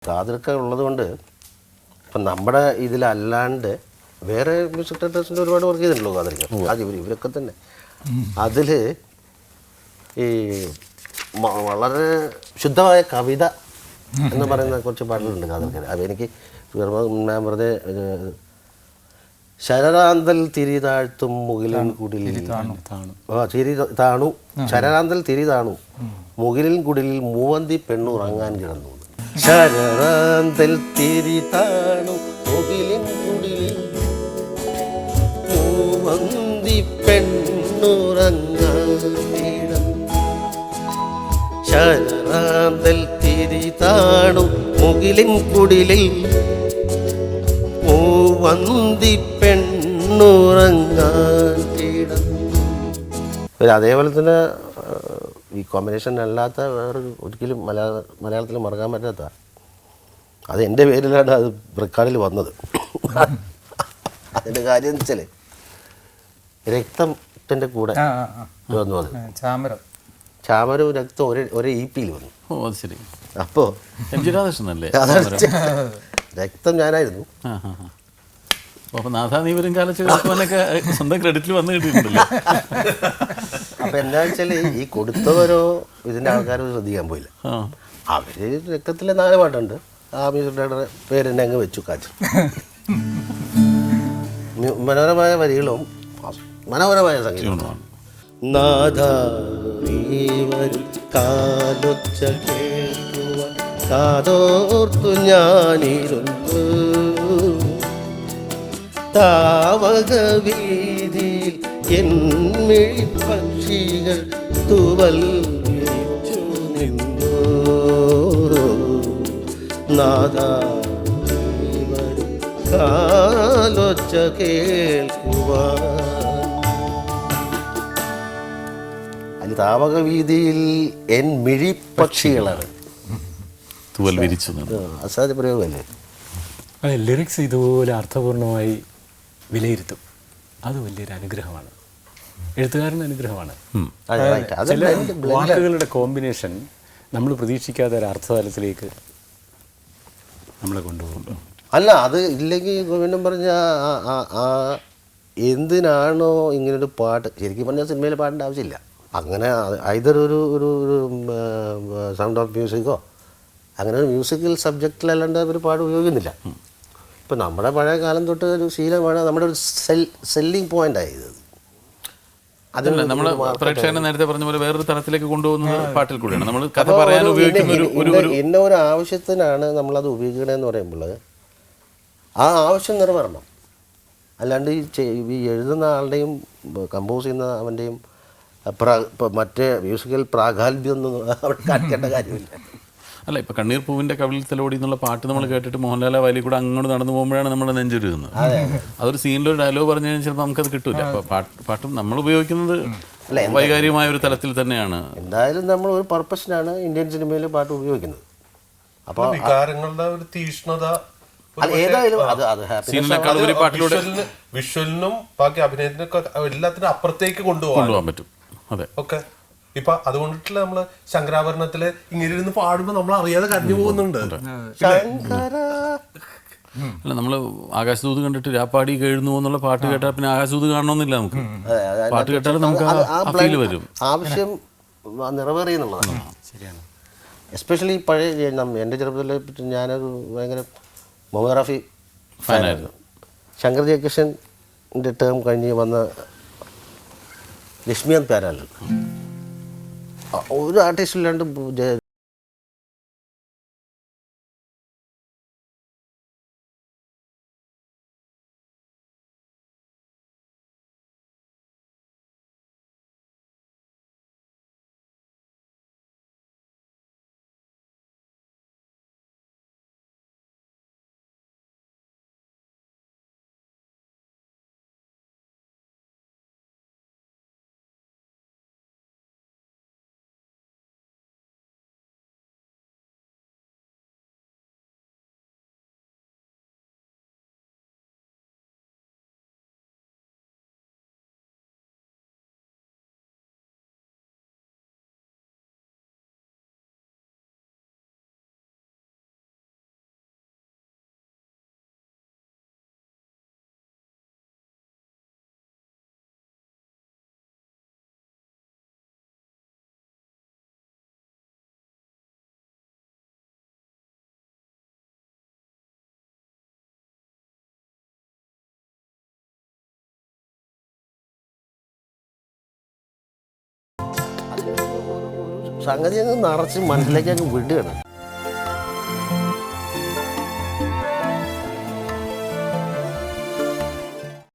കാതിലൊക്കെ ഉള്ളതുകൊണ്ട് ഇപ്പം നമ്മുടെ ഇതിലല്ലാണ്ട് വേറെ മ്യൂസിക് ഡയറക്ടേഴ്സിൻ്റെ ഒരുപാട് വർക്ക് ചെയ്തിട്ടുണ്ടല്ലോ കാതിലൊക്കെ. ആദ്യം ഇവരൊക്കെ തന്നെ അതിൽ ഈ വളരെ ശുദ്ധമായ കവിത എന്ന് പറയുന്ന കുറച്ച് പാട്ടുകളുണ്ട് കാതിലൊക്കെ. അതെനിക്ക് ഞാൻ വെറുതെ ശരറാന്തൽ തിരി താഴ്ത്തും മുകിലിൻ കുടിലിൽ തിരി താണു ശരറാന്തൽ തിരി താണു മുകിലിൻ കുടിലിൽ മൂവന്തി പെണ്ണുറങ്ങാൻ കിടന്നു. ശരറാന്തൽ തിരി താണു മുകിലിൻ കുടിലിൽ മൂവന്തി പെണ്ണുറങ്ങാൻ കിടന്നു. ശരറാന്തൽ തിരി താണു മുകിലിൻ കുടിലിൽ മൂവന്തി പെണ്ണുറങ്ങാൻ കിടന്നു. അതേപോലെ തന്നെ ഈ കോമ്പിനേഷൻ അല്ലാത്ത വേറെ ഒരിക്കലും മലയാളത്തിൽ മറക്കാൻ പറ്റാത്ത അത് എൻ്റെ പേരിലാണ് അത് റെക്കോർഡിൽ വന്നത്. അതിൻ്റെ കാര്യം എന്ന് വെച്ചാൽ രക്തത്തിൻ്റെ കൂടെ വന്നു അത് ചാമരവും രക്തം ഒരേ EP വന്നു. ശരി. അപ്പോൾ രക്തം ഞാനായിരുന്നു. അപ്പോൾ നാഥാ നീ വരും കാലൊക്കെ സ്വന്തം ക്രെഡിറ്റിൽ വന്ന് കിട്ടിയിട്ടുണ്ടല്ലോ. അപ്പം എന്താ വെച്ചാൽ ഈ കൊടുത്തവരോ ഇതിൻ്റെ ആൾക്കാർ ശ്രദ്ധിക്കാൻ പോയില്ല. അവർ രക്തത്തിലെ 4 പാട്ടുണ്ട്. ആ മ്യൂസിക് ഡയറക്ടറുടെ പേര് തന്നെ അങ്ങ് വെച്ചു കാച്ചു. മനോഹരമായ വരികളും മനോഹരമായ സംഗീതമാണ്. നാഥാ നീ വരും കാലൊച്ച കേൾക്കുവാൻ കാതോർത്തു ഞാനിരുന്നു. താവക വീതിയിൽ എന്മിഴി പക്ഷികൾ തുവൽ വിരിച്ചു നിന്നു. നാഥാ നീ വരും കാലൊച്ച കേൾക്കുവാൻ. അതിൽ താവക വീതിയിൽ എൻ മിഴി പക്ഷികളാണ് തുവൽ വിരിച്ചു. അസാധ്യ പ്രയോഗമല്ലേ. അതെ, ലിറിക്സ് ഇതുപോലെ അർത്ഥപൂർണമായി വിലയിരുത്തും. അത് വലിയൊരു അനുഗ്രഹമാണ്, എഴുത്തുകാരൻ്റെ അനുഗ്രഹമാണ്. ചില വാക്കുകളുടെ കോമ്പിനേഷൻ നമ്മൾ പ്രതീക്ഷിക്കാത്ത ഒരു അർത്ഥതലത്തിലേക്ക് നമ്മളെ കൊണ്ടുപോകും. അല്ല, അത് ഇല്ലെങ്കിൽ വീണ്ടും പറഞ്ഞാൽ എന്തിനാണോ ഇങ്ങനൊരു പാട്ട് ശരിക്കും പറഞ്ഞാൽ സിനിമയിൽ പാടേണ്ട ആവശ്യമില്ല. അങ്ങനെ ഐതർ ഒരു സൗണ്ട് ഓഫ് മ്യൂസിക്കോ അങ്ങനെ ഒരു മ്യൂസിക്കൽ സബ്ജക്റ്റിലല്ലാണ്ട് അവർ പാട്ട് ഉപയോഗിക്കുന്നില്ല. ഇപ്പം നമ്മുടെ പഴയ കാലം തൊട്ട് ഒരു ശീലമാണ്, നമ്മുടെ ഒരു സെല്ലിംഗ് പോയിന്റ് ആയത്. അതല്ല, നമ്മൾ പ്രേക്ഷകനെ നേരത്തെ പറഞ്ഞ പോലെ വേറൊരു തലത്തിലേക്ക് കൊണ്ടുപോകുന്നത് പാട്ടിൽ കൂടെയാണ്. നമ്മൾ കഥ പറയാൻ ഉപയോഗിക്കുന്ന ഇന്ന ഒരു ആവശ്യത്തിനാണ് നമ്മളത് ഉപയോഗിക്കണമെന്ന് പറയുമ്പോൾ ആ ആവശ്യം നിറവേറണം. അല്ലാണ്ട് ഈ എഴുതുന്ന ആളുടെയും കമ്പോസ് ചെയ്യുന്ന അവൻ്റെയും മറ്റേ മ്യൂസിക്കൽ പ്രാഗാൽഭ്യം ഒന്നും അവിടെ കാണിക്കേണ്ട കാര്യമില്ല. അല്ല, ഇപ്പം കണ്ണീർ പൂവിൻ്റെ കവിളിൽ തലോടി എന്നുള്ള പാട്ട് നമ്മൾ കേട്ടിട്ട് മോഹൻലാൽ വയലിൽ കൂടെ അങ്ങോട്ട് നടന്നു പോകുമ്പോഴാണ് നമ്മൾ നെഞ്ചുരുകുന്നത്. അതൊരു സീനിലൊരു ഡയലോഗ് പറഞ്ഞു കഴിഞ്ഞാൽ ചിലപ്പോൾ നമുക്കത് കിട്ടില്ല. അപ്പോൾ പാട്ടും നമ്മൾ ഉപയോഗിക്കുന്നത് വൈകാരികമായ ഒരു തലത്തിൽ തന്നെയാണ്. എന്തായാലും നമ്മൾ ഒരു പർപ്പസിനാണ് ഇന്ത്യൻ സിനിമയിൽ പാട്ട് ഉപയോഗിക്കുന്നത്. അപ്പോൾ വികാരങ്ങളുടെ ഒരു തീഷ്ണത ഏതായാലും വിഷ്വലിനും ബാക്കി അഭിനയത്തിനൊക്കെ എല്ലാത്തിനും അപ്പുറത്തേക്ക് കൊണ്ടുപോകാൻ പറ്റും. അതെ, ഓക്കെ. ഇപ്പൊ അതുകൊണ്ടിട്ടുള്ള നമ്മള് ശങ്കരാഭരണത്തില് ഇങ്ങനെ ഇരുന്ന് പാടുമ്പോ നമ്മൾ അറിയാതെ കരഞ്ഞു പോകുന്നുണ്ട്. അല്ല, നമ്മൾ ആകാശദൂത് കണ്ടിട്ട് രാപ്പാടി കേഴുന്നു എന്നുള്ള പാട്ട് കേട്ടാൽ പിന്നെ ആകാശദൂത് കാണണമെന്നില്ല. നമുക്ക് പാട്ട് കേട്ടാൽ നമുക്ക് ആ ഫീൽ വരും. ആവശ്യം നിറവേറിയെന്നുള്ളതാണ്. ശരിയാണ്. എസ്പെഷ്യലി പഴയ എൻ്റെ ചെറുപ്പത്തിൽ ഞാനൊരു ഭയങ്കര മുഹമ്മദ് റാഫി ഫാനായിരുന്നു. ശങ്കർ ജയകിഷൻ്റെ ടേം കഴിഞ്ഞ് വന്ന ലക്ഷ്മികാന്ത് പ്യാരാലൽ ഒരു ആർട്ടിസ്റ്റില്ലാണ്ട് സംഗതി അങ്ങ് നിറച്ച് മനസ്സിലേക്ക് അങ്ങ് വിടുകയാണ്.